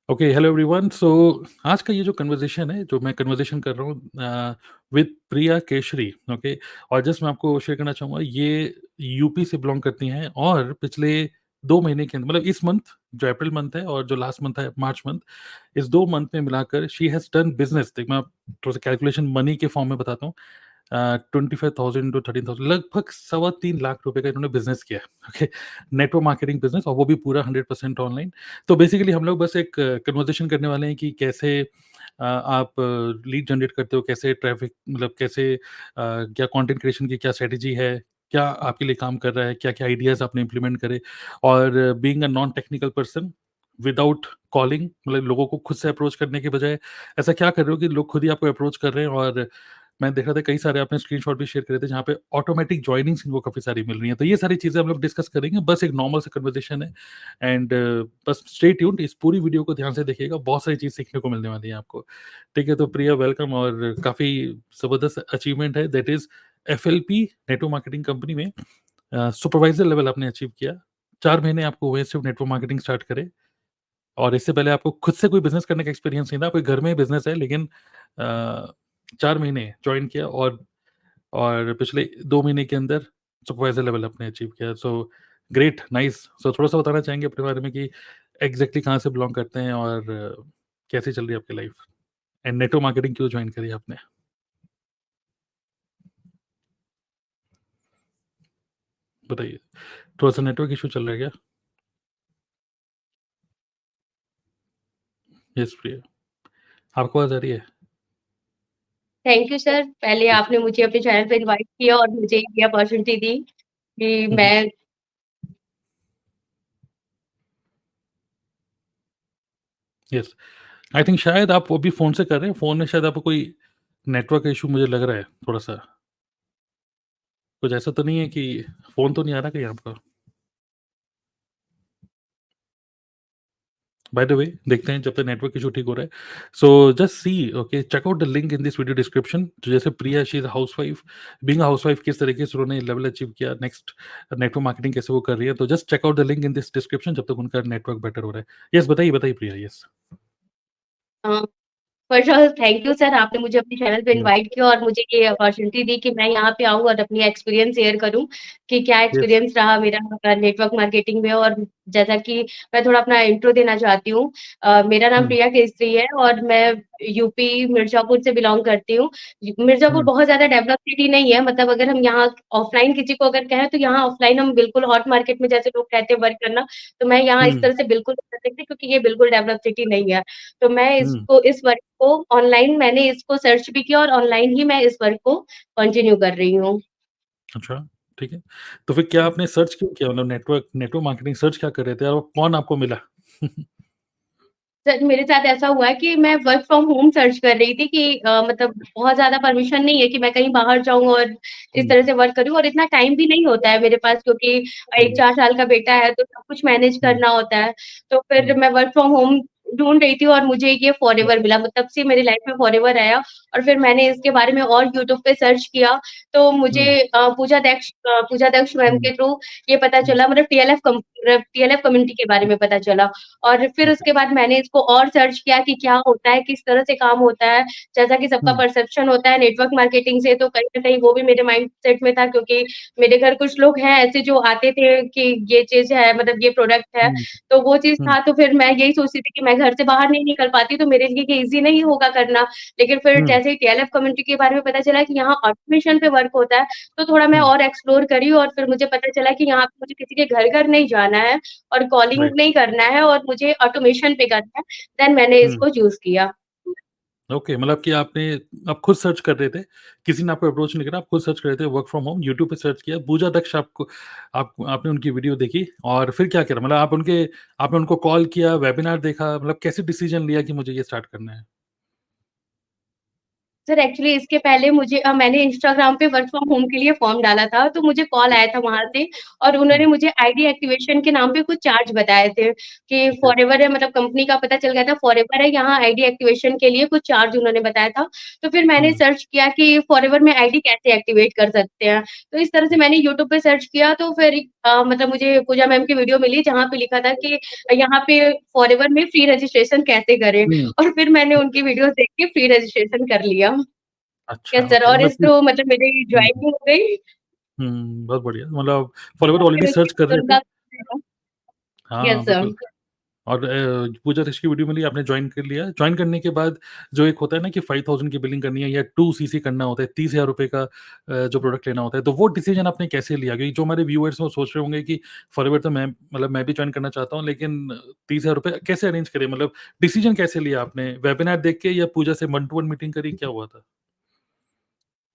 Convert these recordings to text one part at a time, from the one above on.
Okay, hello everyone. सो आज का ये जो कन्वर्सेशन है, जो मैं कन्वर्सेशन कर रहा हूँ विद प्रिया केशरी। ओके, और जस्ट मैं आपको शेयर करना चाहूँगा, ये यूपी से बिलोंग करती हैं और पिछले 2 महीने के अंदर, मतलब इस मंथ, जो अप्रैल मंथ है और जो लास्ट मंथ है मार्च मंथ, इस 2 मंथ में मिलाकर शी हैज़ डन बिज़नेस। देख, मैं थोड़ा-सा कैलकुलेशन मनी के फॉर्म में बताता हूँ। 25,000 टू 13,000, लगभग सवा 3 लाख रुपए का इन्होंने बिज़नेस किया है। ओके, नेटवर्क मार्केटिंग बिज़नेस, और वो भी पूरा 100% ऑनलाइन। तो बेसिकली हम लोग बस एक कन्वर्सेशन करने वाले हैं कि कैसे आप लीड जनरेट करते हो, कैसे ट्रैफ़िक, मतलब कैसे क्या कंटेंट क्रिएशन की क्या स्ट्रैटेजी है, क्या आपके लिए काम कर रहा है, क्या-क्या आइडियाज़ आपने इम्प्लीमेंट करे, और being a non technical person without calling, मतलब लोगों को खुद से अप्रोच करने के बजाय ऐसा क्या कर रहे हो कि लोग खुद ही आपको अप्रोच कर रहे हैं। और मैं देख रहा था कई सारे आपने स्क्रीनशॉट भी शेयर करे थे जहाँ पे ऑटोमेटिक जॉइनिंग्स इनको काफ़ी सारी मिल रही हैं। तो ये सारी चीज़ें हम लोग डिस्कस करेंगे, बस एक नॉर्मल सा कन्वर्सेशन है। एंड बस स्टे ट्यून्ड, इस पूरी वीडियो को ध्यान से देखिएगा, बहुत सारी चीज़ सीखने को मिलने वाली है आपको। ठीक है, तो प्रिया वेलकम, और काफ़ी ज़बरदस्त अचीवमेंट है, that is FLP network marketing company में सुपरवाइज़र लेवल आपने अचीव किया। 4 महीने आपको हुए सिर्फ़ नेटवर्क मार्केटिंग स्टार्ट करे, और इससे पहले आपको खुद से कोई बिज़नेस करने का एक्सपीरियंस नहीं था, कोई घर में ही बिज़नेस है, लेकिन 4 महीने जॉइन किया, और पिछले 2 महीने के अंदर सुपरवाइज़र लेवल आपने अचीव किया। So great, nice. सो थोड़ा-सा बताना चाहेंगे अपने बारे में कि एग्ज़ैक्टली कहाँ से बिलॉन्ग करते हैं, और कैसे चल रही है आपकी लाइफ़? एंड नेटवर्क मार्केटिंग क्यों जॉइन करी आपने? बताइए। थोड़ा-सा नेटवर्क इश्यू चल रहा है क्या? यस प्रिया, आपको आवाज़ आ रही है? Thank you sir. पहले यस। आपने मुझे अपने चैनल पे इनवाइट किया और मुझे ये अपॉर्च्युनिटी दी कि हुँ, हुँ। मैं यस। आई थिंक शायद आप वो भी फ़ोन से कर रहे हैं, फ़ोन में शायद आपको कोई नेटवर्क इश्यू मुझे लग रहा है थोड़ा-सा। कुछ ऐसा तो नहीं है कि फ़ोन तो नहीं आ रहा कहीं आपका? बाय द वे, देखते हैं जब तक नेटवर्क इश्यू ठीक हो रहा है। So just see, okay, check out the link in this video description. तो जैसे Priya, she is a housewife, being a housewife किस तरीके से उन्होंने लेवल अचीव किया, नेक्स्ट नेटवर्क मार्केटिंग कैसे वो कर रही है, तो just check out the link in this description जब तक उनका नेटवर्क बेटर हो रहा है। यस, बताइए, बताइए Priya, yes. Uh, first of all thank you sir, आपने मुझे अपने चैनल पे यस, इनवाइट किया और मुझे ये अपॉर्च्युनिटी दी कि मैं यहाँ पे आऊँ और अपनी एक्सपीरियंस शेयर करूँ कि क्या यस। एक्सपीरियंस रहा मेरा नेटवर्क मार्केटिंग में। और जैसा कि मैं थोड़ा अपना इंट्रो देना चाहती हूँ। मेरा नाम हुँ, प्रिया केसरी है और मैं यूपी मिर्ज़ापुर से बिलॉन्ग करती हूँ। मिर्ज़ापुर हुँ, बहुत ज़्यादा डेवलप सिटी नहीं है, मतलब अगर हम यहाँ ऑफलाइन किसी को अगर कहें तो यहाँ ऑफलाइन हम बिल्कुल हॉट मार्केट में जैसे लोग कहते हैं वर्क करना, तो मैं यहाँ इस हुँ, तरह से बिल्कुल नहीं कर सकती क्योंकि ये बिल्कुल डेवलप सिटी नहीं है। तो मैं हुँ। इस वर्क को ऑनलाइन मैंने इसको सर्च भी किया और ऑनलाइन ही मैं इस वर्क को कंटिन्यू कर रही हूँ। अच्छा, ठीक है। तो फिर क्या आपने सर्च क्यों किया? मतलब नेटवर्क नेटवर्क मार्केटिंग सर्च क्या कर रहे थे, और कौन आपको मिला? सर मेरे साथ ऐसा हुआ है कि मैं वर्क फ्रॉम होम सर्च कर रही थी कि मतलब बहुत ज़्यादा परमिशन नहीं है कि मैं कहीं बाहर जाऊँ और इस हुँ, तरह से वर्क करूँ और इतना टाइम भी नहीं होता है मेरे पास क्योंकि एक हुँ, 4 साल का बेटा है तो सब कुछ मैनेज हुँ, करना होता है। तो फिर हुँ, मैं वर्क फ्रॉम होम ढूँढ रही थी और मुझे ये हुँ, फॉरएवर मिला, तब से मेरी लाइफ में फॉरएवर आया और फिर मैंने इसके बारे में और यूट्यूब पे सर्च किया तो मुझे हुँ, पूजा दक्ष मैम हुँ, के थ्रू ये पता हुँ, चला, मतलब टीएलएफ कम्युनिटी के बारे में पता चला। और फिर ओके, उसके बाद मैंने इसको और सर्च किया कि क्या होता है, किस तरह से काम होता है। जैसा कि सबका हुँ, परसेप्शन होता है नेटवर्क मार्केटिंग से, तो कहीं न कहीं वो भी मेरे माइंडसेट में था क्योंकि मेरे घर कुछ लोग हैं ऐसे जो आते थे कि ये चीज़ है, मतलब ये प्रोडक्ट है। हुँ, तो वो चीज़ हुँ, था तो फिर मैं यही सोचती थी कि मैं घर से बाहर नहीं निकल पाती तो मेरे लिए ये ईज़ी नहीं होगा करना। लेकिन फिर हुँ, जैसे ही टीएलएफ कम्युनिटी के बारे में पता चला कि यहाँ ऑटोमेशन पे वर्क होता है, तो थोड़ा मैं हुँ, और एक्सप्लोर करी और फिर मुझे पता चला कि यहाँ पे मुझे किसी के घर-घर नहीं जाना है और कॉलिंग राइट, नहीं करना है और मुझे ऑटोमेशन पे करना है, देन मैंने हुँ, इसको चूज़ किया। ओके, मतलब कि आप खुद सर्च कर रहे थे, किसी ने आपको अप्रोच नहीं करा, आप खुद सर्च कर रहे थे वर्क फ्रॉम होम, यूट्यूब पे सर्च किया, पूजा दक्ष आपको आपने उनकी वीडियो देखी, और फिर क्या करा? मतलब आपने उनको कॉल किया, वेबिनार देखा, मतलब कैसे डिसीजन लिया कि मुझे ये स्टार्ट करना है? सर एक्चुअली इसके पहले मैंने इंस्टाग्राम पे वर्क फ्रॉम होम के लिए फॉर्म डाला था, तो मुझे कॉल आया था वहाँ से और हुँ, उन्होंने मुझे आईडी एक्टिवेशन के नाम पे कुछ चार्ज बताए थे कि ओके। फॉरएवर है मतलब कंपनी का पता चल गया था फॉरएवर है, यहाँ आईडी एक्टिवेशन के लिए कुछ चार्ज उन्होंने बताया था। तो फिर मैंने हुँ, सर्च किया कि फॉरएवर में आईडी कैसे एक्टिवेट कर सकते हैं। तो इस तरह से मैंने यूट्यूब पे सर्च किया तो फिर मतलब मुझे पूजा मैम की वीडियो मिली जहाँ पे लिखा था कि यहाँ पे फॉरएवर में फ्री रजिस्ट्रेशन कैसे करें हुँ, और फिर मैंने उनकी वीडियोज़ देख के फ्री रजिस्ट्रेशन कर लिया। अच्छा यस सर ओके और मतलब इस कि थ्रू मतलब मेरी हुँ, जॉइनिंग हो गई बहुत बढ़िया मतलब फॉलोवर और ऑलरेडी फिर उसके सर्च कर बाद रहे थे? उनका हाँ, यस सर। बिल्कुल। और पूजा ऋषि की वीडियो मिली, आपने जॉइन कर लिया। जॉइन करने के बाद जो एक होता है ना कि 5000 की बिलिंग करनी है या 2 सीसी करना होता है, 30,000 रुपए का जो प्रोडक्ट लेना होता है, तो वो डिसीज़न आपने कैसे लिया? क्योंकि जो हमारे व्यूअर्स हैं, वो सोच रहे होंगे कि फॉरएवर तो मैं भी जॉइन करना चाहता हूँ, लेकिन 30,000 रुपए कैसे अरेंज करें? मतलब डिसीज़न कैसे लिया आपने? वेबिनार देख के या पूजा से वन टू वन मीटिंग करी, क्या हुआ था?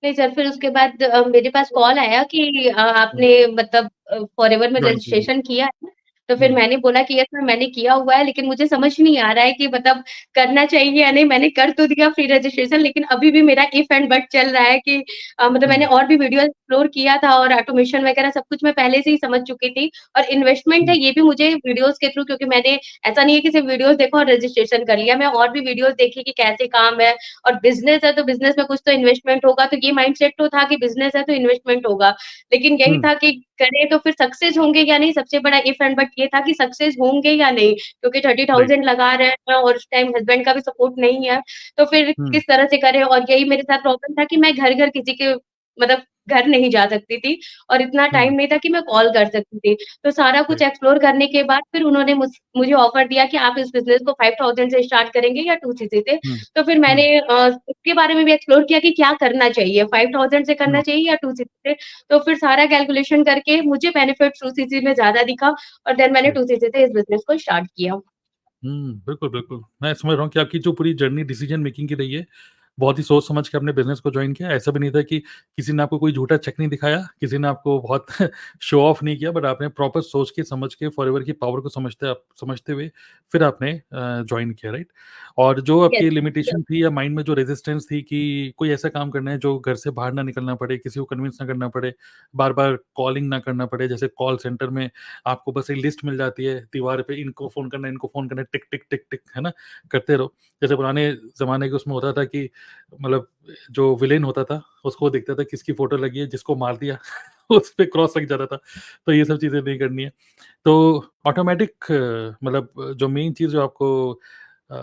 नहीं सर, फिर उसके बाद मेरे पास कॉल आया कि हुँ, आपने मतलब फॉरएवर में जॉइन कर लिया। रजिस्ट्रेशन किया है? तो फिर हुँ, मैंने बोला कि यस सर मैंने किया हुआ है, लेकिन मुझे समझ नहीं आ रहा है कि मतलब करना चाहिए या नहीं। मैंने कर तो दिया फ्री रजिस्ट्रेशन लेकिन अभी भी मेरा इफ एंड बट चल रहा है कि मतलब मैंने हुँ, और भी वीडियो एक्सप्लोर किया था और ऑटोमेशन वगैरह सब कुछ मैं पहले से ही समझ चुकी थी और इन्वेस्टमेंट हुँ, है ये भी मुझे वीडियोज़ के थ्रू क्योंकि मैंने ऐसा नहीं है कि सिर्फ वीडियोज़ देखा और रजिस्ट्रेशन कर लिया। मैं और भी वीडियोज़ देखी कि कैसे काम है और बिज़नेस है तो बिज़नेस में कुछ तो इन्वेस्टमेंट होगा, तो ये माइंडसेट तो था कि बिज़नेस है तो इन्वेस्टमेंट होगा। लेकिन यही हुँ, था कि करें तो फिर सक्सेस होंगे या नहीं, सबसे बड़ा इफ एंड बट ये था कि सक्सेस होंगे या नहीं, क्योंकि राइट। 30,000 लगा रहे हैं और उस टाइम हस्बैंड का भी सपोर्ट नहीं है, तो फिर हुँ, किस तरह से करें और यही मेरे साथ प्रॉब्लम था कि मैं घर-घर किसी के मतलब घर नहीं जा सकती थी और इतना हुँ, टाइम नहीं था कि मैं कॉल कर सकती थी। तो सारा कुछ राइट। एक्सप्लोर करने के बाद फिर उन्होंने मुझे ऑफर दिया कि आप इस बिज़नेस को 5000 से स्टार्ट करेंगे या 2 सीसी से। हुँ, तो फिर हुँ, मैंने उसके बारे में भी एक्सप्लोर किया कि क्या करना चाहिए, 5000 से हुँ, करना चाहिए या 2 सीसी से। तो फिर सारा कैलकुलेशन करके मुझे बेनिफिट 2 सीसी में ज़्यादा दिखा और देन मैंने राइट। 2 सीसी से इस बिज़नेस को स्टार्ट किया। बिल्कुल, बिल्कुल। मैं समझ रहा हूँ कि आपकी जो पूरी जर्नी डिसीज़न मेकिंग की रही है, बहुत ही सोच समझ के आपने बिज़नेस को जॉइन किया। ऐसा भी नहीं था कि किसी ने आपको कोई झूठा चेक नहीं दिखाया, किसी ने आपको बहुत शो ऑफ नहीं किया, बट आपने प्रॉपर सोच के, समझ के, फॉरएवर की पावर को समझते हुए फिर आपने जॉइन किया, राइट? और जो यस, आपकी यस, लिमिटेशन थी या माइंड में जो रेजिस्टेंस थी कि कोई ऐसा काम करना है जो घर से बाहर ना निकलना पड़े, किसी को कन्विंस ना करना पड़े, बार-बार कॉलिंग ना करना पड़े, जैसे कॉल सेंटर में आपको बस एक लिस्ट मिल जाती है दीवार पे, इनको फ़ोन करना है, टिक, टिक, टिक, टिक, है ना? करते रहो। जैसे पुराने ज़माने के उसमें होता था कि मतलब जो विलेन होता था, उसको दिखता था किसकी फ़ोटो लगी है, जिसको मार दिया, उस पे क्रॉस लग जाता था। तो ये सब चीज़ें नहीं करनी है। तो ऑटोमैटिक मतलब जो मेन चीज़ जो आपको अ,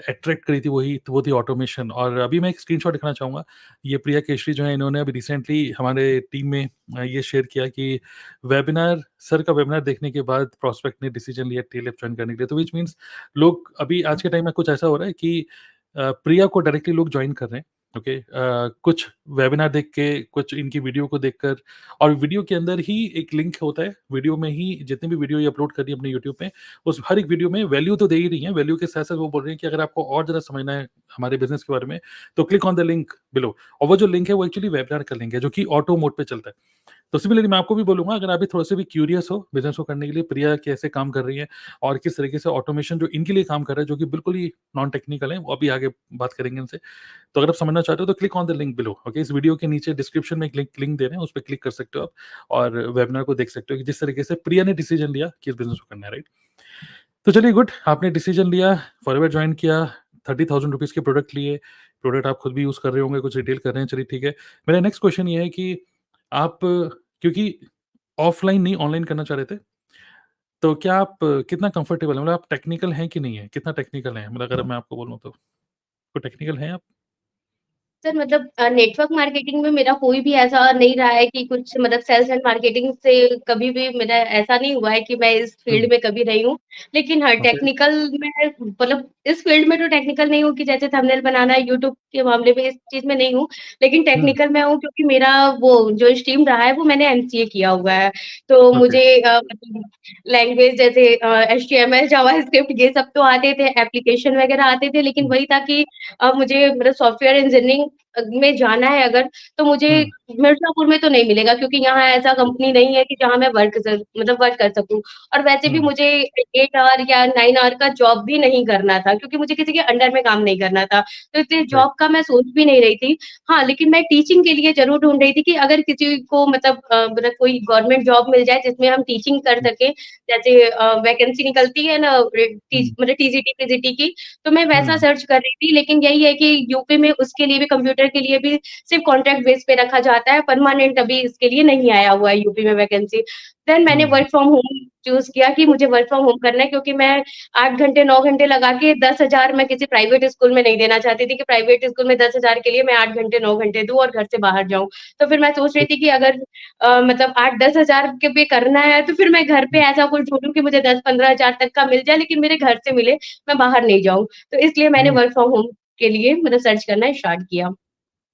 अट्रैक्ट करी थी वो थी ऑटोमेशन। और अभी मैं एक स्क्रीनशॉट दिखाना चाहूँगा। ये प्रिया केशरी जो है, इन्होंने अभी रिसेंटली हमारे टीम में ये शेयर किया कि सर का वेबिनार देखने के बाद प्रॉस्पेक्ट ने डिसीजन लिया टीएलएफ जॉइन करने के लिए। तो व्हिच मीन्स लोग अभी आज के टाइम में कुछ ऐसा हो रहा है कि प्रिया को डायरेक्टली लोग जॉइन कर रहे हैं। ओके, कुछ वेबिनार देख के, कुछ इनकी वीडियो को देखकर, और वीडियो के अंदर ही एक लिंक होता है। वीडियो में ही जितनी भी वीडियो ये अपलोड कर रही है अपने यूट्यूब पे, उस हर एक वीडियो में वैल्यू तो दे ही रही है। वैल्यू के साथ-साथ वो बोल रही है कि अगर आपको और ज़्यादा समझना है हमारे बिज़नेस के बारे में, तो click on the link below. और वो जो लिंक है वो एक्चुअली वेबिनार का लिंक है, जो कि ऑटो मोड पे चलता है। तो सिमिलरली मैं आपको भी बोलूँगा, अगर आप भी थोड़े-से भी क्यूरियस हो बिज़नेस को करने के लिए, प्रिया कैसे काम कर रही है और किस तरीके से ऑटोमेशन जो इनके लिए काम कर रहा है, जो कि बिल्कुल ही नॉन टेक्निकल है, वो अभी आगे बात करेंगे इनसे। तो अगर आप समझना चाहते हो तो click on the link below. Okay, इस वीडियो के नीचे डिस्क्रिप्शन में एक लिंक दे रहे हैं, उस पे क्लिक कर सकते हो आप और वेबिनार को देख सकते हो कि जिस तरीके से प्रिया ने डिसीजन लिया कि इस बिज़नेस को करना है, राइट? तो चलिए गुड, आपने डिसीजन लिया, फॉरएवर जॉइन किया, 30,000 रुपीज़ के प्रोडक्ट लिए, प्रोडक्ट आप खुद भी यूज़ कर रहे होंगे, कुछ रिटेल कर रहे हैं, चलिए ठीक है। मेरा नेक्स्ट क्वेश्चन ये है कि आप क्योंकि ऑफलाइन नहीं ऑनलाइन करना चाह रहे थे, तो क्या आप कितना कंफर्टेबल हैं? मतलब आप टेक्निकल हैं कि नहीं हैं? कितना टेक्निकल हैं? मतलब अगर मैं आपको बोलूँ तो टेक्निकल हैं आप? सर मतलब नेटवर्क मार्केटिंग में मेरा कोई भी ऐसा नहीं रहा है कि कुछ मतलब सेल्स एंड मार्केटिंग से कभी भी मेरा ऐसा नहीं हुआ है कि मैं इस हुँ, फील्ड में कभी रही हूँ। लेकिन हाँ, ओके। टेक्निकल में मतलब इस फील्ड में तो टेक्निकल नहीं हूँ कि जैसे थंबनेल बनाना है यूट्यूब के मामले में इस चीज़ में नहीं हूँ। लेकिन हुँ, टेक्निकल में हूँ क्योंकि मेरा वो जो स्ट्रीम रहा है वो मैंने एमसीए किया हुआ है। तो ओके। मुझे मतलब लैंग्वेज जैसे एचटीएमएल, जावास्क्रिप्ट ये सब तो आते थे, एप्लीकेशन वगैरह आते थे लेकिन हुँ, वही था कि मुझे मतलब सॉफ्टवेयर इंजीनियरिंग में जाना है अगर, तो मुझे हुँ, मिर्ज़ापुर में तो नहीं मिलेगा क्योंकि यहाँ ऐसा कंपनी नहीं है कि जहाँ मैं वर्क कर सकूँ। और वैसे भी हुँ, मुझे 8 आवर या 9 आवर का जॉब भी नहीं करना था क्योंकि मुझे किसी के अंडर में काम नहीं करना था। तो इसलिए राइट, जॉब का मैं सोच भी नहीं रही थी। हाँ, लेकिन मैं टीचिंग के लिए ज़रूर ढूँढ रही थी कि अगर किसी को मतलब कोई गवर्नमेंट जॉब मिल जाए जिसमें हम टीचिंग कर हुँ, सकें, जैसे वैकेंसी निकलती है ना हुँ, मतलब टीजीटी, पीजीटी की, तो मैं वैसा हुँ, सर्च कर रही थी। लेकिन यही है कि यूपी में उसके लिए भी कंप्यूटर के लिए भी सिर्फ़ कॉन्ट्रैक्ट बेस पे रखा जाता है, परमानेंट अभी इसके लिए नहीं आया हुआ है यूपी में वैकेंसी। देन मैंने हुँ, वर्क फ्रॉम होम चूज़ किया कि मुझे वर्क फ्रॉम होम करना है क्योंकि मैं 8 घंटे, 9 घंटे लगा के 10,000 मैं किसी प्राइवेट स्कूल में नहीं देना चाहती थी कि प्राइवेट स्कूल में 10,000 के लिए मैं 8 घंटे, 9 घंटे दूँ और घर से बाहर जाऊँ। तो फिर मैं सोच रही थी कि अगर मतलब 8-10 हज़ार के पे करना है तो फिर मैं घर पे हुँ, ऐसा कुछ ढूँढूँ कि मुझे 10-15 हज़ार तक का मिल जाए लेकिन मेरे घर से मिले, मैं बाहर नहीं जाऊँ। तो इसलिए मैंने हुँ, वर्क फ्रॉम होम के लिए मतलब सर्च करना स्टार्ट किया।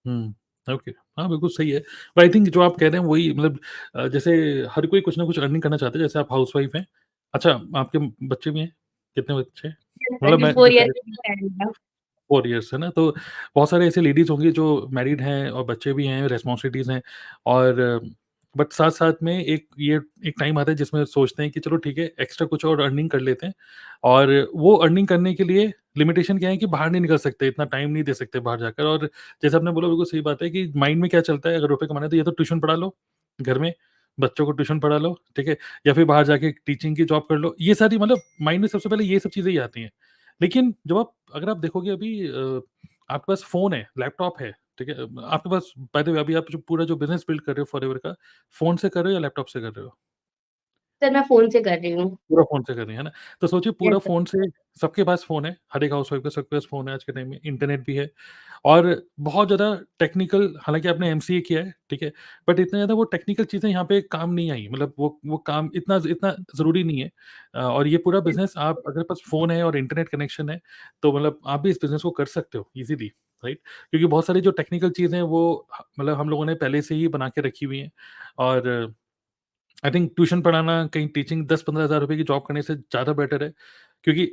हुँ, ओके। हाँ, बिल्कुल सही है। तो आई थिंक जो आप कह रहे हैं वही मतलब जैसे हर कोई कुछ ना कुछ अर्निंग करना चाहता है, जैसे आप हाउसवाइफ हैं। अच्छा, आपके बच्चे भी हैं? कितने बच्चे हैं? मतलब मैं 4 जैसे ईयर्स का 4 इयर्स है ना? तो बहुत सारे ऐसे लेडीज़ होंगी जो मैरिड हैं और बच्चे भी हैं, रिस्पॉन्सिबिलिटीज़ हैं और बट साथ-साथ में एक टाइम आता है जिसमें सोचते हैं कि चलो ठीक है, एक्स्ट्रा कुछ और अर्निंग कर लेते हैं और वो अर्निंग करने के लिए लिमिटेशन क्या है कि बाहर नहीं निकल सकते, इतना टाइम नहीं दे सकते बाहर जाकर और जैसे आपने बोला बिल्कुल सही बात है कि माइंड में क्या चलता है अगर रुपए कमाने हैं तो या तो ट्यूशन पढ़ा लो, घर में, बच्चों को ट्यूशन पढ़ा लो, ठीक है? या फिर बाहर जाके टीचिंग की जॉब कर लो। ये सारी मतलब माइंड में सबसे पहले ये सब चीज़ें ही आती हैं। लेकिन जब आप अगर आप देखोगे अभी आपके पास फ़ोन है, लैपटॉप है, ठीक है? आपके पास बाय द वे अभी आप जो पूरा जो बिज़नेस बिल्ड कर रहे हो फॉरएवर का, फ़ोन से कर रहे हो या लैपटॉप से कर रहे हो? सर मैं फ़ोन से कर रही हूँ। पूरा फ़ोन से कर रही हैं, है ना? तो सोचिए यस पूरा सर। फ़ोन से सबके पास फ़ोन है, हर एक हाउसवाइफ़ का सबके पास फ़ोन है आज के टाइम में, इंटरनेट भी है और बहुत ज़्यादा टेक्निकल हालाँकि आपने एमसीए किया है, ठीक है? बट इतना ज़्यादा वो टेक्निकल चीज़ें यहाँ पे काम नहीं आई, मतलब वो काम इतना इतना ज़रूरी नहीं है और ये पूरा बिज़नेस आप अगर पास फ़ोन है और इंटरनेट कनेक्शन है, तो मतलब आप भी इस बिज़नेस को कर सकते हो ईज़िली, राइट? क्योंकि बहुत सारी जो टेक्निकल चीज़ें हैं वो मतलब हम लोगों ने पहले से ही बना के रखी हुई हैं और आई थिंक ट्यूशन पढ़ाना, कहीं टीचिंग 10-15 हज़ार रुपए की जॉब करने से ज़्यादा बेटर है, क्योंकि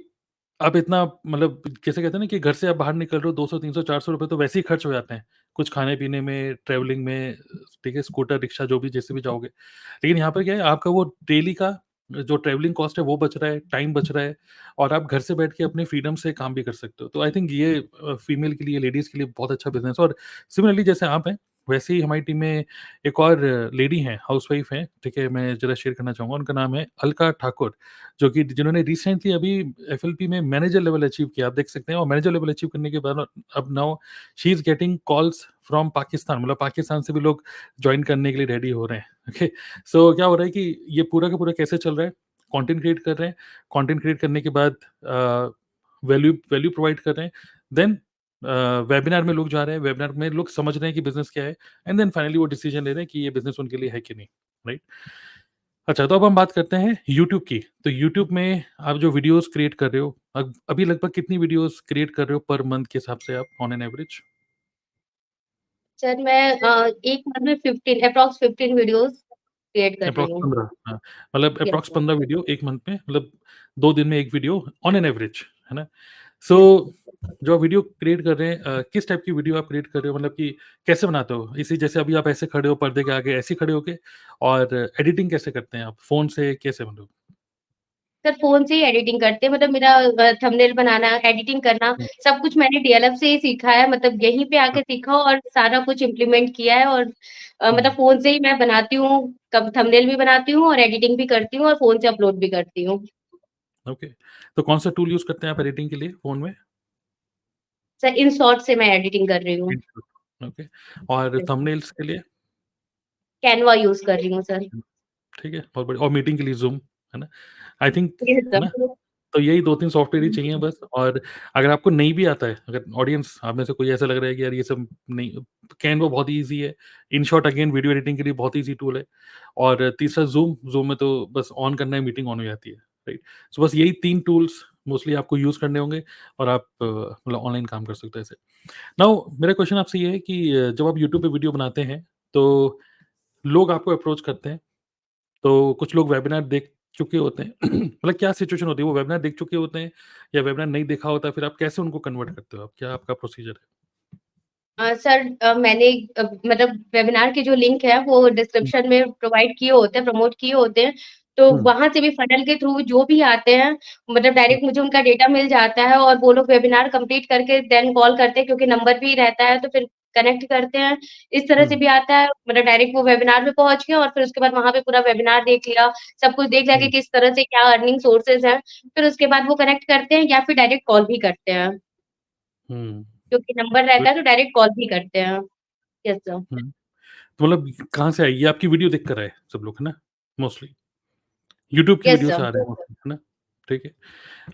अब इतना मतलब कैसे कहते हैं ना कि घर से आप बाहर निकल रहे हो 200, 300, 400 रुपए तो वैसे ही खर्च हो जाते हैं, कुछ खाने-पीने में, ट्रैवलिंग में, ठीक है, स्कूटर, रिक्शा जो भी जैसे भी जाओगे। लेकिन यहाँ पर क्या है आपका वो डेली का जो ट्रैवलिंग कॉस्ट है वो बच रहा है, टाइम बच रहा है और आप घर से बैठ के अपने फ्रीडम से काम भी कर सकते हो। तो आई थिंक ये फीमेल के लिए, लेडीज़ के लिए बहुत अच्छा बिज़नेस है और सिमिलरली जैसे आप हैं, वैसे ही हमारी टीम में एक और लेडी हैं, हाउसवाइफ हैं, ठीक है? मैं ज़रा शेयर करना चाहूँगा, उनका नाम है अलका ठाकुर, जो कि जिन्होंने रिसेंटली अभी एफएलपी में मैनेजर लेवल अचीव किया, आप देख सकते हैं और मैनेजर लेवल अचीव करने के बाद अब now she is getting calls from Pakistan, मतलब पाकिस्तान से भी लोग जॉइन करने के लिए रेडी हो रहे हैं, ओके? सो क्या हो रहा है कि ये पूरा का पूरा कैसे चल रहा है? कंटेंट क्रिएट कर रहे हैं, कंटेंट क्रिएट करने के बाद वैल्यू वैल्यू प्रोवाइड कर रहे हैं, देन वेबिनार में लोग जा रहे हैं, वेबिनार में लोग समझ रहे हैं कि बिज़नेस क्या है एंड देन फाइनली वो डिसीजन ले रहे हैं कि ये बिज़नेस उनके लिए है कि नहीं, राइट? अच्छा, तो अब हम बात करते हैं यूट्यूब की। तो यूट्यूब में आप जो वीडियोज़ क्रिएट कर रहे हो, अब अभी लगभग कितनी वीडियोज़ क्रिएट कर रहे हो पर मंथ के हिसाब से आप ऑन एन एवरेज? सर मैं 1 मंथ में 15 एप्रॉक्स 15 वीडियोज़ क्रिएट कर रही एप्रॉक्स हूँ। 15 हाँ, मतलब yes approx sir. 15 video 1 month में मतलब 2 दिन में 1 वीडियो ऑन एन एवरेज, है ना? So yes. जो आप वीडियो क्रिएट कर रहे हैं किस टाइप की वीडियो आप क्रिएट कर रहे हो? मतलब कि कैसे बनाते हो? इसी जैसे अभी आप ऐसे खड़े हो पर्दे के आगे ऐसे ही खड़े होके और एडिटिंग कैसे करते हैं आप? फ़ोन से कैसे मतलब? सर फ़ोन से ही एडिटिंग करते हैं मतलब मेरा थंबनेल बनाना, एडिटिंग करना हुँ, सब कुछ मैंने डीएलएफ से ही सीखा है मतलब यहीं पे हाँ, आके सीखा और सारा कुछ इम्प्लीमेंट किया है और मतलब हुँ, फ़ोन से ही मैं बनाती हूँ, कब थंबनेल भी बनाती हूँ और एडिटिंग भी करती हूँ और फ़ोन से अपलोड भी करती हूँ। ओके। तो कौन-सा टूल यूज़ करते हैं आप एडिटिंग के लिए फ़ोन में? सर इन शॉर्ट से मैं एडिटिंग कर रही हूँ। इंस्टाग्राम, ओके और थंबनेल्स के लिए? कैनवा यूज़ कर रही हूँ सर। ठीक है, बहुत बढ़िया और मीटिंग के लिए ज़ूम, है ना? आई थिंक यस है ना? सर। तो यही 2-3 सॉफ्टवेयर ही चाहिए बस और अगर आपको नहीं भी आता है, अगर ऑडियंस आप में से कोई ऐसा लग रहा है कि यार ये सब नहीं कैनवा बहुत ही ईज़ी है। In short again video editing के लिए बहुत ईज़ी टूल है और तीसरा ज़ूम, ज़ूम में तो बस ऑन करना है मीटिंग ऑन हो जाती है, राइट? सो बस यही 3 टूल्स मोस्टली आपको यूज़ करने होंगे और आप मतलब ऑनलाइन काम कर सकते हो ऐसे। नाउ मेरा क्वेश्चन आपसे ये है कि जब आप यूट्यूब पे वीडियो बनाते हैं, तो लोग आपको अप्रोच करते हैं तो कुछ लोग वेबिनार देख चुके होते हैं मतलब क्या सिचुएशन होती है वो वेबिनार देख चुके होते हैं या वेबिनार नहीं देखा होता फिर आप कैसे उनको कन्वर्ट करते हो आप? क्या आपका प्रोसीजर है? सर मैंने मतलब वेबिनार के जो लिंक है वो हुँ, डिस्क्रिप्शन में प्रोवाइड किए होते हैं, प्रमोट किए होते हैं। तो हुँ, वहाँ से भी फनल के थ्रू जो भी आते हैं, मतलब हुँ, डायरेक्ट मुझे उनका डेटा मिल जाता है और वो लोग वेबिनार कंप्लीट करके देन कॉल करते हैं, क्योंकि नंबर भी रहता है तो फिर कनेक्ट करते हैं। इस तरह से हुँ, भी आता है, मतलब डायरेक्ट वो वेबिनार पे पहुँच गए और फिर उसके बाद वहाँ पे पूरा वेबिनार देख लिया, सब कुछ देख लिया कि हुँ, किस तरह से क्या अर्निंग सोर्सेज़ हैं। फिर उसके बाद वो कनेक्ट करते हैं या फिर डायरेक्ट कॉल भी करते हैं। हुँ। क्योंकि नंबर तो रहता है तो डायरेक्ट कॉल भी करते हैं। Yes sir. हुँ, तो मतलब कहाँ से आई? ये आपकी वीडियो देख कर आए सब लोग, है ना? मोस्टली यूट्यूब की यस वीडियो से सर। आ रहे हैं मोस्टली, है ना? ठीक है।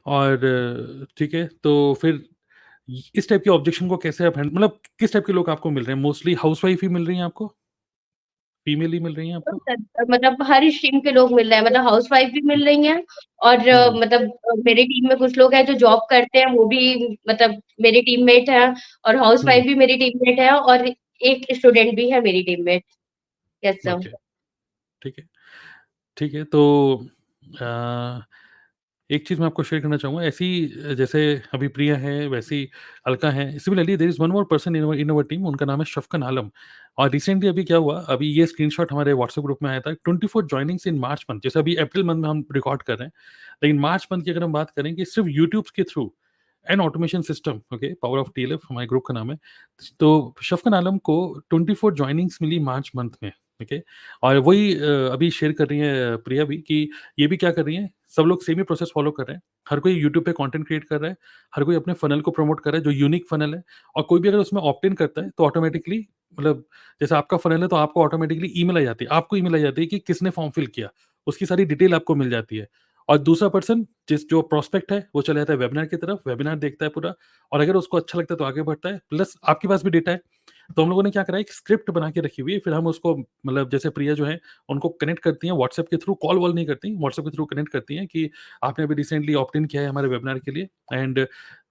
और ठीक है, तो फिर इस टाइप के ऑब्जेक्शन को कैसे आप मतलब किस टाइप के लोग आपको मिल रहे हैं? मोस्टली हाउसवाइफ ही मिल रही हैं आपको? फीमेल ही मिल रही हैं आपको? मतलब हर स्ट्रीम के लोग मिल रहे हैं, मतलब हाउसवाइफ भी मिल रही हैं और हुँ, मतलब मेरी टीम में कुछ लोग हैं जो जॉब करते हैं, वो भी मतलब मेरी टीममेट हैं और हुँ, हाउसवाइफ भी मेरी टीममेट है और एक स्टूडेंट भी है मेरी टीममेट। Yes sir. ओके, ठीक है। ठीक है, तो अ, एक चीज़ मैं आपको शेयर करना चाहूँगा ऐसी जैसे अभी प्रिया है, वैसे ही अलका हैं। Similarly there is one more person in our team उनका नाम है शफ़क़न आलम और रिसेंटली अभी क्या हुआ, अभी ये स्क्रीनशॉट हमारे व्हाट्सएप ग्रुप में आया था 24 जॉइनिंग्स इन मार्च मंथ जैसे अभी अप्रैल मंथ में हम रिकॉर्ड कर रहे हैं। लेकिन मार्च मंथ की अगर हम बात करें कि सिर्फ़ यूट्यूब के through an automation system okay, power of TLF हमारे ग्रुप का नाम है। तो शफ़क़न आलम को 24 जॉइनिंग्स मिली मार्च मंथ में, ओके? और वही अभी शेयर कर रही हैं प्रिया भी कि ये भी क्या कर रही हैं, सब लोग सेम ही प्रोसेस फ़ॉलो कर रहे हैं। हर कोई यूट्यूब पे कंटेंट क्रिएट कर रहा है, हर कोई अपने फ़नल को प्रमोट कर रहा है जो यूनिक फ़नल है और कोई भी अगर उसमें ऑप्ट इन करता है तो ऑटोमैटिकली मतलब जैसे आपका फ़नल है तो आपको ऑटोमैटिकली ईमेल आ जाती है। आपको ईमेल आ जाती है कि किसने फ़ॉर्म फिल किया, उसकी सारी डिटेल आपको मिल जाती है। और दूसरा पर्सन जो प्रोस्पेक्ट है वो चला जाता है वेबिनार की तरफ, वेबिनार देखता है पूरा और अगर उसको अच्छा लगता है तो आगे बढ़ता है। प्लस आपके पास भी डेटा है। तो हम लोगों ने क्या करा है एक स्क्रिप्ट बना के रखी हुई है, फिर हम उसको मतलब जैसे प्रिया जो है उनको कनेक्ट करती हैं व्हाट्सएप के थ्रू, कॉल वॉल नहीं करती, व्हाट्सएप के थ्रू कनेक्ट करती हैं कि आपने अभी रिसेंटली ऑप्ट इन किया है हमारे वेबिनार के लिए एंड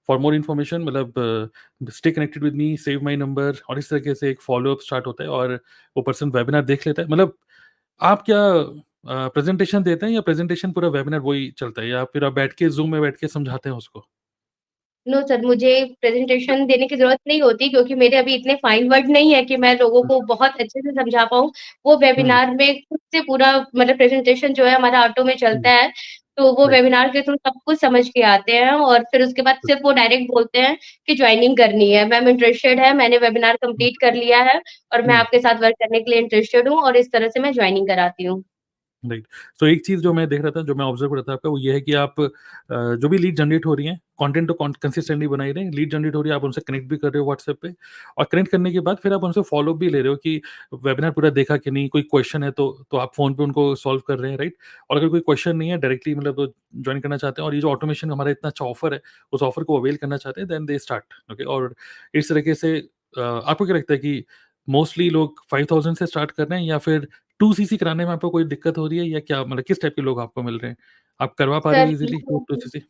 फॉर मोर इन्फॉर्मेशन मतलब stay connected with me, save my number और इस तरीके से एक फ़ॉलो-अप स्टार्ट होता है और वो पर्सन वेबिनार देख लेता है। मतलब आप क्या प्रेज़ेंटेशन देते हैं या प्रेज़ेंटेशन पूरा वेबिनार वही चलता है या फिर आप बैठ के ज़ूम में बैठ के समझाते हैं उसको? नो सर, मुझे प्रेज़ेंटेशन देने की ज़रूरत नहीं होती, क्योंकि मेरे अभी इतने फाइन वर्ड नहीं है कि मैं लोगों हुँ, को बहुत अच्छे से समझा पाऊँ। वो हुँ, वेबिनार में खुद से पूरा मतलब प्रेज़ेंटेशन जो है हमारा ऑटो में हुँ, चलता है, तो वो राइट, वेबिनार के थ्रू सब कुछ समझ के आते हैं और फिर उसके बाद गुड, सिर्फ़ वो डायरेक्ट बोलते हैं कि जॉइनिंग करनी है। मैम इंटरेस्टेड है, मैंने वेबिनार हुँ, कंप्लीट कर लिया है और मैं हुँ। आपके साथ वर्क करने के लिए इंटरेस्टेड हूँ और इस तरह से मैं जॉइनिंग कराती हूँ। राइट। तो एक चीज़ जो मैं देख रहा था, जो मैं ऑब्ज़र्व कर रहा था आपका, वो ये है कि आप जो भी लीड जनरेट हो रही हैं, कंटेंट तो कंसिस्टेंटली बना ही रहे हैं। लीड जनरेट हो रही है, आप उनसे कनेक्ट भी कर रहे हो व्हाट्सएप पे और कनेक्ट करने के बाद फिर आप उनसे फ़ॉलो अप भी ले रहे हो कि वेबिनार पूरा देखा कि नहीं, कोई क्वेश्चन है तो आप फ़ोन पे उनको सॉल्व कर रहे हैं, राइट? और अगर कोई क्वेश्चन नहीं है, डायरेक्टली मतलब वो जॉइन करना चाहते हैं और ये जो ऑटोमेशन हमारा इतना अच्छा ऑफ़र है, उस ऑफ़र को अवेल करना चाहते हैं, देन दे स्टार्ट, ओके? और इस तरीके से आपको क्या लगता है कि मोस्टली लोग 5000 से स्टार्ट कर रहे हैं या फिर 2 सीसी कराने में आपको कोई दिक्कत हो रही है या क्या मतलब किस टाइप के लोग आपको मिल रहे हैं? आप करवा पा रहे हो sir easily 2 CC?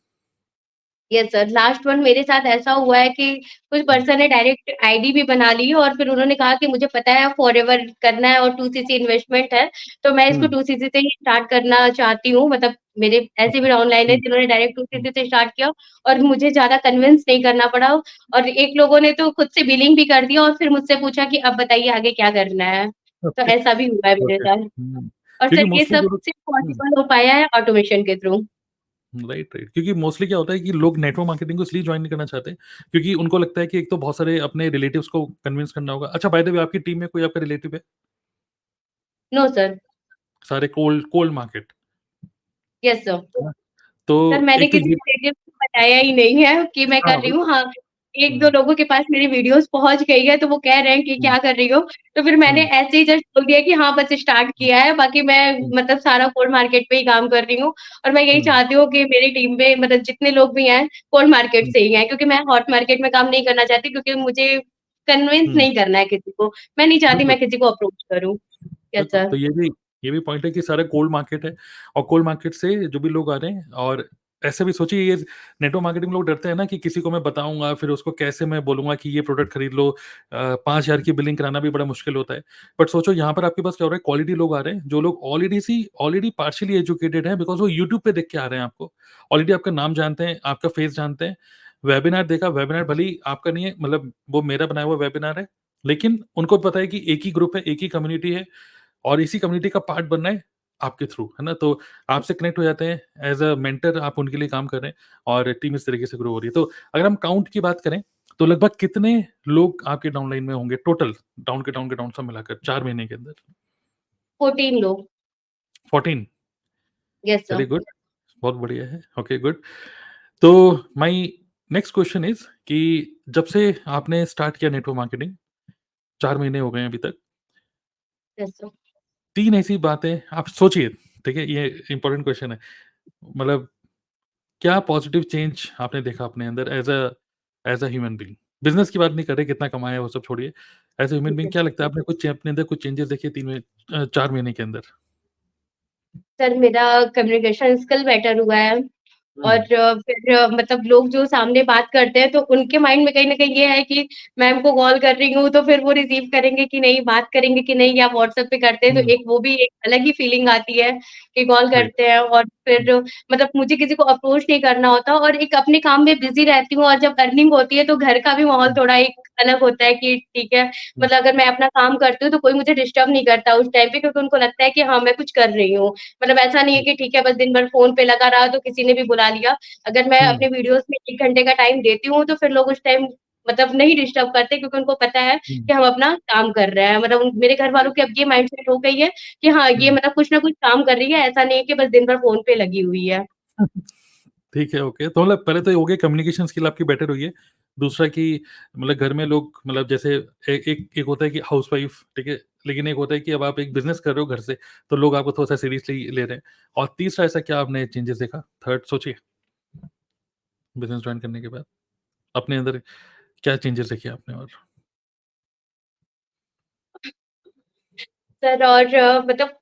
Yes sir, last one मेरे साथ ऐसा हुआ है कि कुछ हुँ, पर्सन ने डायरेक्ट आईडी भी बना ली और फिर उन्होंने कहा कि मुझे पता है फॉरएवर करना है और 2 सीसी इन्वेस्टमेंट है, तो मैं इसको हुँ, 2 सीसी से ही स्टार्ट करना चाहती हूँ। मतलब मेरे ऐसे ओके। भी ऑनलाइन है हुँ, जिन्होंने डायरेक्ट 2 हुँ, सीसी से स्टार्ट किया और मुझे ज़्यादा कन्विंस नहीं करना पड़ा और एक लोगों ने तो खुद से बिलिंग भी कर दिया और फिर मुझसे पूछा कि अब बताइए आगे क्या करना है? तो ओके, ऐसा भी हुआ है मेरे ओके। साथ हुँ, और क्योंकि सर ये मोस्टली सब जो लोग सिर्फ़ हुँ, पॉसिबल हो पाया है ऑटोमेशन के थ्रू। Right, right. क्योंकि मोस्टली क्या होता है कि लोग नेटवर्क मार्केटिंग को इसलिए जॉइन नहीं करना चाहते, क्योंकि उनको लगता है कि एक तो बहुत सारे अपने रिलेटिव्स को कन्विंस करना होगा। अच्छा बाय द वे आपकी टीम में कोई आपका रिलेटिव है? नो सर, सारे cold cold market, yes sir. है ना? तो सर मैंने एक तो किसी ये रिलेटिव को बताया ही नहीं है कि मैं हाँ, कर रही हूँ। बिल्कुल। हाँ, 1-2 हुँ, लोगों के पास मेरी वीडियोज़ पहुँच गई है, तो वो कह रहे हैं कि हुँ, क्या कर रही हो? तो फिर मैंने हुँ, ऐसे ही जस्ट बोल दिया कि हाँ, बस स्टार्ट हुँ, किया है, बाकी मैं हुँ, मतलब सारा कोल्ड मार्केट पे ही काम कर रही हूँ और मैं यही हुँ, चाहती हूँ कि मेरी टीम में मतलब जितने लोग भी हैं, कोल्ड मार्केट हुँ, से ही हैं, क्योंकि मैं हॉट मार्केट में काम नहीं करना चाहती, क्योंकि मुझे कन्विंस हुँ, नहीं करना है किसी को। मैं नहीं चाहती बिल्कुल। मैं किसी को अप्रोच करूँ। यस बिल्कुल, सर। तो ये भी पॉइंट है कि सारा कोल्ड मार्केट है और कोल्ड मार्केट से जो भी लोग आ रहे हैं और ऐसे भी सोचिए ये नेटवर्क मार्केटिंग में लोग डरते हैं ना कि किसी को मैं बताऊँगा, फिर उसको कैसे मैं बोलूँगा कि ये प्रोडक्ट खरीद लो 5000 की बिलिंग कराना भी बड़ा मुश्किल होता है। बट सोचो यहाँ पर आपके पास क्या हो रहा है क्वालिटी लोग आ रहे हैं, जो लोग ऑलरेडी पार्शियली एजुकेटेड हैं बिकॉज़ वो यूट्यूब पे देख के आ रहे हैं आपको। ऑलरेडी आपका नाम जानते हैं, आपका फेस जानते हैं वेबिनार देखा, वेबिनार भले ही आपका नहीं है, मतलब वो मेरा बनाया हुआ वेबिनार है, लेकिन उनको पता है कि एक ही ग्रुप है, एक ही कम्युनिटी है और इसी कम्युनिटी का पार्ट बनना है आपके थ्रू, है ना? तो आपसे कनेक्ट हो जाते हैं, एज़ अ मेंटर आप उनके लिए काम कर रहे हैं और टीम इस तरीके से ग्रो हो रही है। तो अगर हम काउंट की बात करें, तो लगभग कितने लोग आपके डाउनलाइन में होंगे टोटल? डाउन के डाउन सब मिलाकर 4 महीने के अंदर? 14 लोग। 14? Yes sir. चलिए गुड, बहुत बढ़िया है। Okay, good. तो माय नेक्स्ट क्वेश्चन इज़ कि जब से आपने स्टार्ट किया नेटवर्क मार्केटिंग, 4 महीने हो गए हैं अभी तक, यस सर। 3 ऐसी बातें आप सोचिए, ठीक है? ये इम्पोर्टेंट क्वेश्चन है। मतलब क्या पॉजिटिव चेंज आपने देखा अपने अंदर as a human being? Business की बात नहीं कर रहे, कितना कमाया वो सब छोड़िए। एज़ अ ह्यूमन ठीक बीइंग है। क्या लगता है आपने कुछ अपने अंदर कुछ चेंजेस देखे 4 महीने के अंदर? सर मेरा कम्युनिकेशन स्किल बेटर हुआ है। और हुँ, फिर मतलब लोग जो सामने बात करते हैं तो उनके माइंड में कहीं न कहीं ये है कि मैम को कॉल कर रही हूँ तो फिर वो रिसीव करेंगे कि नहीं, बात करेंगे कि नहीं, या व्हाट्सएप पे करते हैं तो हुँ, एक वो भी एक अलग ही फीलिंग आती है कि कॉल राइट। करते हैं। और हुँ, फिर मतलब मुझे किसी को अप्रोच नहीं करना होता और एक अपने काम में बिज़ी रहती हूँ और जब अर्निंग होती है तो घर का भी माहौल हुँ, थोड़ा एक अलग होता है कि ठीक है, हुँ, मतलब अगर मैं अपना काम करती हूँ तो कोई मुझे डिस्टर्ब नहीं करता उस टाइम पे, क्योंकि उनको लगता है कि हाँ, मैं कुछ कर रही हूँ। मतलब ऐसा नहीं है हुँ, कि ठीक है, बस दिन भर फ़ोन पे लगा रहा तो किसी ने भी बुला लिया। अगर मैं हुँ, अपने वीडियोज़ में 1 घंटे का टाइम देती हूँ, तो फिर लोग उस टाइम मतलब नहीं डिस्टर्ब करते, क्योंकि उनको पता है हुँ, कि हम अपना काम कर रहे हैं। मतलब उन मेरे घर वालों की अब ये माइंडसेट हो गई है कि हाँ, ये हुँ। मतलब कुछ ना कुछ काम कर रही है, ऐसा नहीं है कि बस दिन भर फ़ोन पे लगी हुई है। ठीक है, ओके। तो मतलब पहले तो ये हो गया कम्युनिकेशन स्किल आपकी बेटर हुई है। दूसरा कि मतलब घर में लोग मतलब जैसे एक एक होता है कि हाउसवाइफ, ठीक है? लेकिन एक होता है कि अब आप एक बिज़नेस कर रहे हो घर से, तो लोग आपको थोड़ा-सा सीरियसली ले रहे हैं। और तीसरा ऐसा क्या आपने चेंजेस देखा? थर्ड सोचिए, बिज़नेस जॉइन करने के बाद? अपने अंदर क्या चेंजेस देखे आपने और? सर और मतलब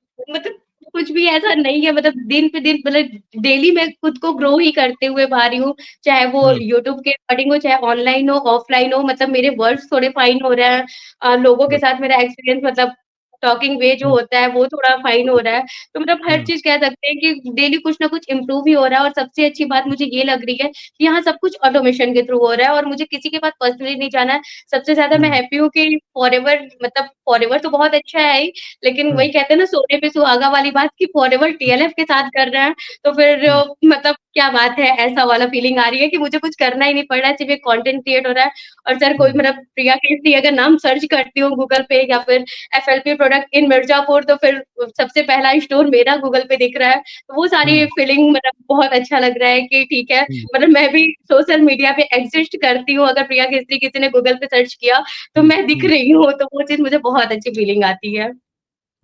कुछ भी ऐसा नहीं है, मतलब दिन पे दिन मतलब डेली मैं खुद को ग्रो ही करते हुए पा रही हूँ। चाहे वो हुँ, यूट्यूब के अकॉर्डिंग हो, चाहे ऑनलाइन हो, ऑफलाइन हो, मतलब मेरे वर्ड्स थोड़े फाइन हो रहे हैं। लोगों के गुड। साथ मेरा एक्सपीरियंस मतलब टॉकिंग वे जो हुँ, होता है वो थोड़ा फाइन हो रहा है। तो मतलब हर हुँ, चीज़ कह सकते हैं कि डेली कुछ ना कुछ इम्प्रूव ही हो रहा है। और सबसे अच्छी बात मुझे ये लग रही है कि यहाँ सब कुछ ऑटोमेशन के थ्रू हो रहा है और मुझे किसी के पास पर्सनली नहीं जाना है। सबसे ज़्यादा मैं हुँ, हैप्पी हूँ कि फॉरएवर मतलब फॉरएवर तो बहुत अच्छा है ही, लेकिन हुँ, वही कहते हैं ना सोने पे सुहागा वाली बात कि फॉरएवर हुँ, टीएलएफ के साथ कर रहे हैं, तो फिर हुँ, मतलब क्या बात है, ऐसा वाला फीलिंग आ रही है कि मुझे कुछ करना ही नहीं पड़ रहा है, सिर्फ़ एक कंटेंट क्रिएट हो रहा है। और सर कोई हुँ, मतलब प्रिया केसरी अगर नाम सर्च करती हूँ गूगल पे या फिर एफएलपी प्रोडक्ट इन मिर्ज़ापुर, तो फिर सबसे पहला स्टोर मेरा गूगल पे दिख रहा है। तो वो सारी हुँ, फीलिंग मतलब बहुत अच्छा लग रहा है कि ठीक है, हुँ, मतलब मैं भी सोशल मीडिया पे एग्ज़िस्ट करती हूँ। अगर प्रिया केसरी किसी ने गूगल पे सर्च किया, तो हुँ, मैं दिख हुँ। रही हूँ, तो वो चीज़ मुझे बहुत अच्छी फीलिंग आती है।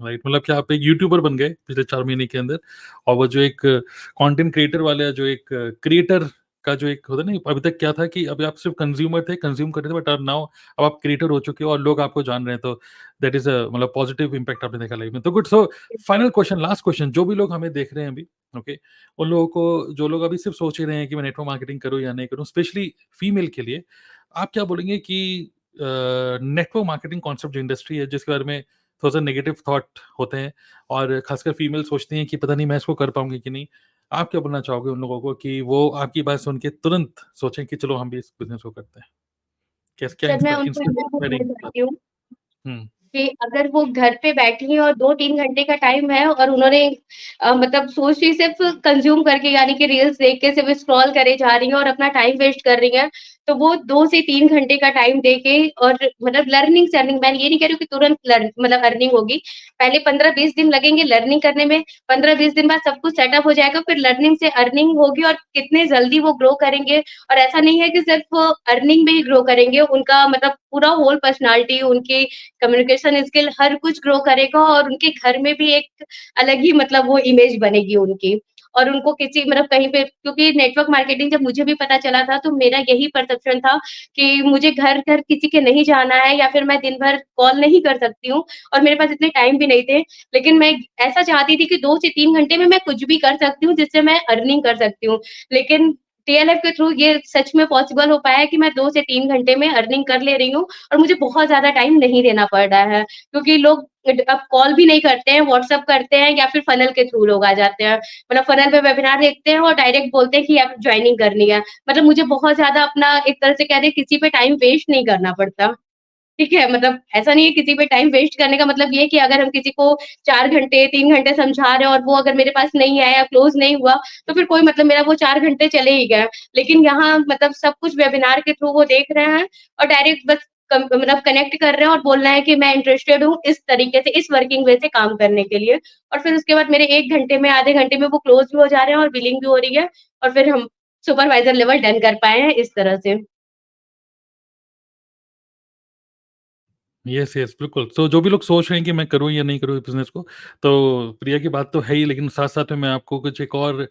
राइट, मतलब कि आप एक यूट्यूबर बन गए पिछले 4 महीने के अंदर और वो जो एक कंटेंट क्रिएटर वाला जो एक क्रिएटर का जो एक होता है ना, अभी तक क्या था कि अभी आप सिर्फ कंज्यूमर थे, कंज्यूम कर रहे थे, बट नाउ अब आप क्रिएटर हो चुके हो और लोग आपको जान रहे हैं, तो दैट इज़ अ मतलब पॉजिटिव इम्पैक्ट आपने देखा लाइफ में। तो good, so final question, last question, जो भी लोग हमें देख रहे हैं अभी, ओके, उन लोगों को, जो लोग अभी सिर्फ सोच ही रहे हैं कि मैं नेटवर्क मार्केटिंग करूँ या नहीं करूँ, स्पेशली फीमेल के लिए, आप क्या बोलेंगे कि नेटवर्क मार्केटिंग कॉन्सेप्ट जो इंडस्ट्री है, जिसके बारे में थोड़ा-सा नेगेटिव थॉट होते हैं और खासकर फीमेल सोचती हैं कि पता नहीं मैं इसको कर पाऊँगी कि नहीं। आप क्या बोलना चाहोगे उन लोगों को कि वो आपकी बात सुन के तुरंत सोचें कि चलो हम भी इस बिज़नेस को करते हैं? कैस क्या सर मैं उनको ये बोलना इंस्पायरिंग बात? चाहती हूँ हुँ, कि अगर वो घर पे बैठी हैं और 2-3 घंटे का टाइम है और उन्होंने मतलब सोच रही सिर्फ़ कंज़्यूम करके, यानी कि रील्स देख के सिर्फ़ स्क्रॉल करे जा रही हैं और अपना टाइम वेस्ट कर रही हैं, तो वो 2 से 3 घंटे का टाइम देके और मतलब लर्निंग से अर्निंग, मैं ये नहीं कह रही हूँ कि तुरंत मतलब अर्निंग होगी। पहले 15-20 दिन लगेंगे लर्निंग करने में, 15-20 दिन बाद सब कुछ सेटअप हो जाएगा, फिर लर्निंग से अर्निंग होगी और कितने जल्दी वो ग्रो करेंगे। और ऐसा नहीं है कि सिर्फ़ अर्निंग में ही ग्रो करेंगे, उनका मतलब पूरा होल पर्सनैलिटी, उनकी कम्युनिकेशन स्किल हर कुछ ग्रो करेगा और उनके घर में भी एक अलग ही मतलब वो इमेज बनेगी उनकी। और उनको किसी मतलब कहीं पे, क्योंकि नेटवर्क मार्केटिंग जब मुझे भी पता चला था, तो मेरा यही परसेप्शन था कि मुझे घर-घर किसी के नहीं जाना है या फिर मैं दिन भर कॉल नहीं कर सकती हूँ और मेरे पास इतने टाइम भी नहीं थे। लेकिन मैं ऐसा चाहती थी कि 2 से 3 घंटे में मैं कुछ भी कर सकती हूँ जिससे मैं अर्निंग कर सकती हूँ। लेकिन टीएलएफ के थ्रू ये सच में पॉसिबल हो पाया है कि मैं 2 से 3 घंटे में अर्निंग कर ले रही हूँ और मुझे बहुत ज़्यादा टाइम नहीं देना पड़ रहा है। क्योंकि लोग अब कॉल भी नहीं करते हैं, व्हाट्सएप करते हैं या फिर फ़नल के थ्रू लोग आ जाते हैं। मतलब फ़नल पे वेबिनार देखते हैं और डायरेक्ट बोलते हैं कि आप जॉइनिंग करनी है। मतलब मुझे बहुत ज़्यादा अपना एक तरह से कह दें किसी पे टाइम वेस्ट नहीं करना पड़ता। ठीक है, मतलब ऐसा नहीं है किसी पे टाइम वेस्ट करने का मतलब ये है कि अगर हम किसी को 4 घंटे, 3 घंटे समझा रहे हैं और वो अगर मेरे पास नहीं आया, क्लोज़ नहीं हुआ, तो फिर कोई मतलब मेरा वो 4 घंटे चले ही गए। लेकिन यहाँ मतलब सब कुछ वेबिनार के थ्रू वो देख रहे हैं और डायरेक्ट बस मतलब कनेक्ट कर रहे हैं और बोलना है कि मैं इंटरेस्टेड हूँ इस तरीके से, इस वर्किंग वे से काम करने के लिए। और फिर उसके बाद मेरे 1 घंटे में, आधे घंटे में वो क्लोज़ भी हो जा रहे हैं और बिलिंग भी हो रही है और फिर हम सुपरवाइज़र लेवल डन कर पाए हैं इस तरह से। यस, यस, बिल्कुल। सो जो भी लोग सोच रहे हैं कि मैं करूँ या नहीं करूँ बिज़नेस को, तो प्रिया की बात तो है ही, लेकिन साथ-साथ में मैं आपको कुछ एक और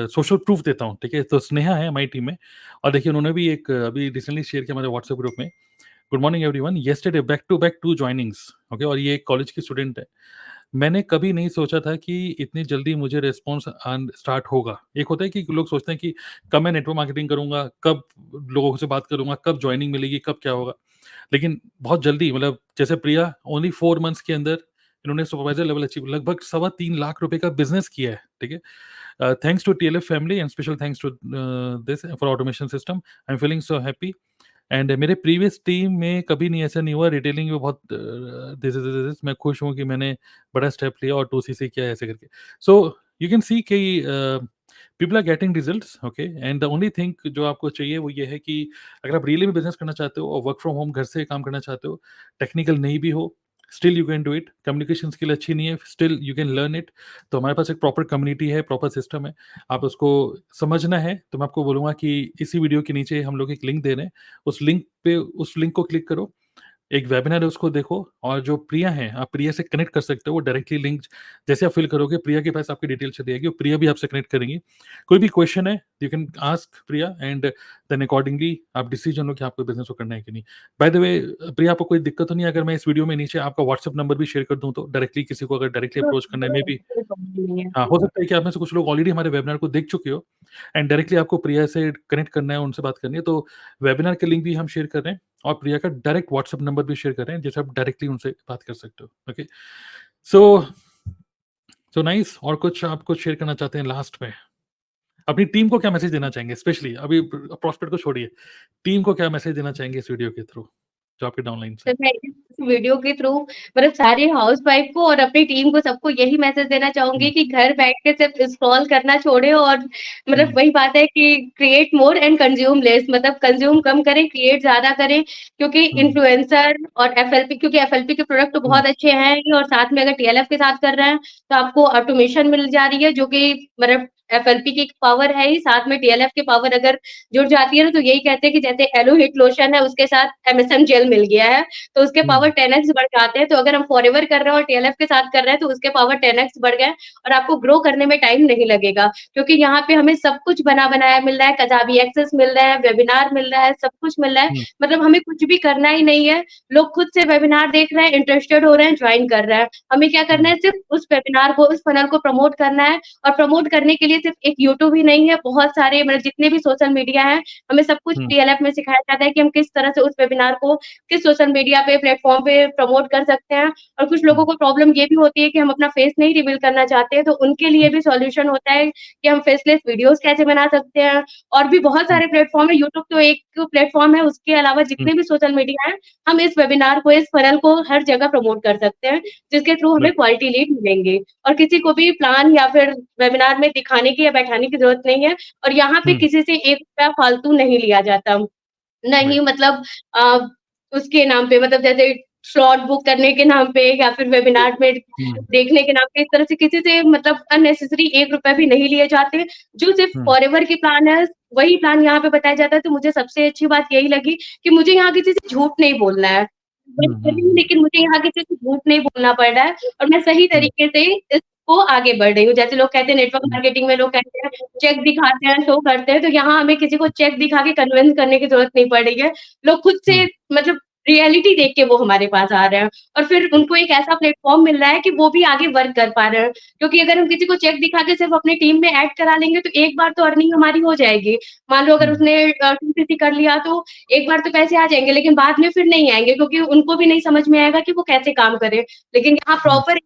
सोशल प्रूफ देता हूँ, ठीक है? तो स्नेहा है हमारी टीम में, और देखिए उन्होंने भी एक अभी रिसेंटली शेयर किया हमारे व्हाट्सएप ग्रुप में, good morning everyone, yesterday back to back 2 joinings, okay? और ये एक कॉलेज की स्टूडेंट है। मैंने कभी नहीं सोचा था कि इतनी जल्दी मुझे रिस्पॉन्स स्टार्ट होगा। एक होता है कि लोग सोचते हैं कि कब मैं नेटवर्क मार्केटिंग करूँगा, कब लोगों से बात करूँगा, कब जॉइनिंग मिलेगी, कब क्या होगा। लेकिन बहुत जल्दी, मतलब जैसे प्रिया ओनली 4 मंथ्स के अंदर इन्होंने सुपरवाइज़र लेवल अचीव, लगभग सवा 3 लाख रुपए का बिज़नेस किया है, ठीक है? Thanks to TLF family and special thanks to this for automation system. I'm feeling so happy. And मेरे प्रीवियस टीम में कभी नहीं ऐसा नहीं हुआ, रिटेलिंग में बहुत दिस मैं खुश हूँ कि मैंने बड़ा स्टेप लिया और 2CC किया ऐसे करके। सो यू कैन सी कि people are getting results, okay? And the only thing जो आपको चाहिए वो ये है कि अगर आप रियली में बिजनेस करना चाहते हो और वर्क फ्रॉम होम घर से काम करना चाहते हो, टेक्निकल नहीं भी हो, still you can do it. Communication skill अच्छी नहीं है, still you can learn it. तो हमारे पास एक प्रॉपर कम्युनिटी है, प्रॉपर सिस्टम है, आप उसको समझना है तो मैं आपको बोलूँगा कि इसी वीडियो के नीचे हम लोग एक लिंक दे रहे हैं, उस लिंक को क्लिक करो, एक वेबिनार है उसको देखो, और जो प्रिया हैं, आप प्रिया से कनेक्ट कर सकते हो, वो डायरेक्टली लिंक जैसे आप फिल करोगे प्रिया के पास आपकी डिटेल चली जाएगी और प्रिया भी आपसे कनेक्ट करेंगी। कोई भी क्वेश्चन है you can ask Priya, and then accordingly आप डिसीजन लो कि आपको बिज़नेस को करना है कि नहीं। बाय द वे प्रिया, आपको कोई दिक्कत तो नहीं है अगर मैं इस वीडियो में नीचे आपका व्हाट्सएप नंबर भी शेयर कर दूँ तो? डायरेक्टली किसी को अगर डायरेक्टली अप्रोच करना है, मे बी कोई प्रॉब्लम नहीं है। हाँ, हो सकता है कि आप में से कुछ लोग ऑलरेडी हमारे वेबिनार को देख चुके हो एंड डायरेक्टली आपको प्रिया से कनेक्ट करना है, उनसे बात करनी है, तो वेबिनार के लिंक भी हम शेयर कर रहे हैं और प्रिया का डायरेक्ट व्हाट्सएप नंबर भी शेयर कर रहे हैं, जिससे आप डायरेक्टली उनसे बात कर सकते हो। ओके, सो सो नाइस। और कुछ आप कुछ शेयर करना चाहते हैं लास्ट में? अपनी टीम को क्या मैसेज देना चाहेंगे? स्पेशली अभी प्रॉस्पेक्ट को छोड़िए, टीम को क्या मैसेज देना चाहेंगे इस वीडियो के थ्रू, जो आपके डाउनलाइन तो है? मैं इस वीडियो के थ्रू मतलब सारे हाउसवाइफ को और अपनी टीम को सबको यही मैसेज देना चाहूँगी हुँ, कि घर बैठ के सिर्फ स्क्रॉल करना छोड़ें और मतलब हुँ, वही बात है कि create more and consume less, मतलब कंज्यूम कम करें, क्रिएट ज़्यादा करें। क्योंकि हुँ, इन्फ्लुएंसर और एफएलपी, क्योंकि एफएलपी के प्रोडक्ट तो हुँ, बहुत अच्छे हैं ही और साथ में अगर टीएलएफ के साथ कर रहे हैं, तो आपको ऑटोमेशन मिल जा रही है जो कि मतलब एफएलपी की पावर है ही, साथ में टीएलएफ की पावर अगर जुड़ जाती है ना, तो यही कहते हैं कि जैसे एलो हिट लोशन है, उसके साथ एमएसएम जेल मिल गया है। तो उसके पावर हुँ, 10 एक्स बढ़ जाते हैं। तो अगर हम फॉरएवर कर रहे हैं और टीएलएफ के साथ कर रहे हैं तो उसके पावर 10 एक्स बढ़ गए और आपको ग्रो करने में टाइम नहीं लगेगा। क्योंकि यहाँ पे हमें सब कुछ बना-बनाया मिल रहा है, कजाबी एक्सेस मिल रहा है, वेबिनार मिल रहा है, सब कुछ मिल रहा है। हुँ, मतलब हमें कुछ भी करना ही नहीं है। लोग खुद से वेबिनार देख रहे हैं, इंटरेस्टेड हो रहे हैं, जॉइन कर रहे हैं। हमें क्या करना हुँ, है, सिर्फ उस वेबिनार को, उस फनल को प्रमोट करना है और प्रमोट करने के लिए सिर्फ एक यूट्यूब ही नहीं है, बहुत सारे मतलब जितने भी सोशल मीडिया है, हमें सब कुछ हुँ, टीएलएफ में सिखाया जाता है कि हम किस तरह से उस वेबिनार को किस सोशल मीडिया पे प्लेटफ़ॉर्म पे प्रमोट कर सकते हैं। और कुछ लोगों हुँ, को प्रॉब्लम ये भी होती है कि हम अपना फेस नहीं रिवील करना चाहते हैं, तो उनके लिए हुँ, भी सॉल्यूशन होता है कि हम फेसलेस वीडियोज़ कैसे बना सकते हैं। और भी बहुत हुँ, सारे प्लेटफ़ॉर्म है, यूट्यूब तो एक प्लेटफ़ॉर्म है, उसके अलावा हुँ, जितने भी सोशल मीडिया हैं, हम इस वेबिनार को, इस फनल को हर जगह प्रमोट कर सकते हैं, जिसके थ्रू हमें बिल्कुल, क्वालिटी लीड मिलेंगे। और किसी को भी प्लान या फिर वेबिनार में दिखाने की या बैठाने की ज़रूरत नहीं है और यहाँ पे हुँ, किसी से ₹1 फालतू नहीं लिया जाता। नहीं राइट, मतलब अ, उसके नाम पे मतलब जैसे स्लॉट बुक करने के नाम पे या फिर वेबिनार में हुँ, देखने के नाम पे इस तरह से किसी से मतलब अननेसेसरी ₹1 भी नहीं लिए जाते। जो सिर्फ हुँ, फॉरएवर के प्लान है, वही प्लान यहाँ पे बताया जाता है। तो मुझे सबसे अच्छी बात यही लगी कि मुझे यहाँ किसी से झूठ नहीं बोलना है। हुँ, वर्क कर हुँ, रही हूँ हुँ, लेकिन मुझे यहाँ किसी से झूठ नहीं बोलना पड़ रहा है और मैं सही हुँ, तरीके से इसको आगे बढ़ रही हूँ। जैसे लोग कहते हैं नेटवर्क हुँ, मार्केटिंग में लोग कहते हैं चेक दिखाते हैं, शो करते हैं, तो यहाँ हमें किसी को चेक दिखा के कन्विंस करने की ज़रूरत नहीं पड़ रही है। लोग खुद से हुँ, मतलब रियलिटी देख के वो हमारे पास आ रहे हैं और फिर उनको एक ऐसा प्लेटफ़ॉर्म मिल रहा है कि वो भी आगे वर्क कर पा रहे हैं। क्योंकि अगर हम किसी को चेक दिखा के सिर्फ़ अपनी टीम में ऐड करा लेंगे तो एक बार तो अर्निंग हमारी हो जाएगी। मान लो अगर हुँ, उसने 2सीसी कर लिया तो एक बार तो पैसे आ जाएँगे, लेकिन बाद में फिर नहीं आएँगे क्योंकि उनको भी नहीं समझ में आएगा कि वो कैसे काम करें। लेकिन यहाँ हुँ, प्रॉपर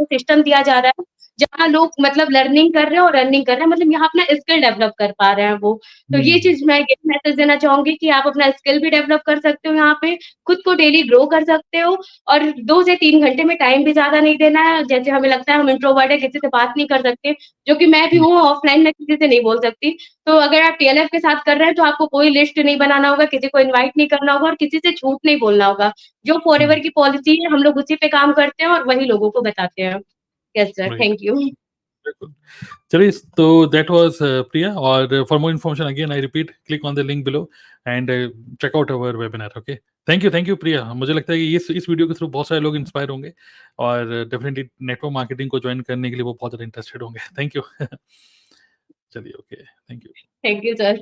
सिस्टम दिया जा रहा है, जहाँ लोग मतलब लर्निंग कर रहे हैं और अर्निंग कर रहे हैं, मतलब यहाँ अपना स्किल डेवलप कर पा रहे हैं वो। तो ये हुँ, चीज़ मैं ये मैसेज देना चाहूँगी कि आप अपना स्किल भी डेवलप कर सकते हो यहाँ पे, खुद को डेली ग्रो कर सकते हो और 2 से 3 घंटे में टाइम भी ज़्यादा नहीं देना है। जैसे हमें लगता है हम इंट्रोवर्ट है, किसी से बात नहीं कर सकते, जो कि मैं भी हुँ, हूँ, ऑफलाइन मैं किसी से नहीं बोल सकती। तो अगर आप टीएलएफ के साथ कर रहे हैं, तो आपको कोई लिस्ट नहीं बनाना होगा, किसी को इनवाइट नहीं करना होगा और किसी से झूठ नहीं बोलना होगा। जो हुँ, फॉरएवर की पॉलिसी है, हम लोग उसी पे काम करते हैं और वही लोगों को बताते हैं। Yes sir, right, thank you. बिल्कुल। चलिए, तो दैट वाज़ प्रिया, और for more information again I repeat, click on the link below and check out our webinar, okay? Thank you Priya. मुझे लगता है कि इस वीडियो के थ्रू बहुत सारे लोग इंस्पायर होंगे और डेफिनिटली नेटवर्क मार्केटिंग को जॉइन करने के लिए वो बहुत ज़्यादा इंटरेस्टेड होंगे। Thank you. चलिए, okay, thank you. Thank you sir.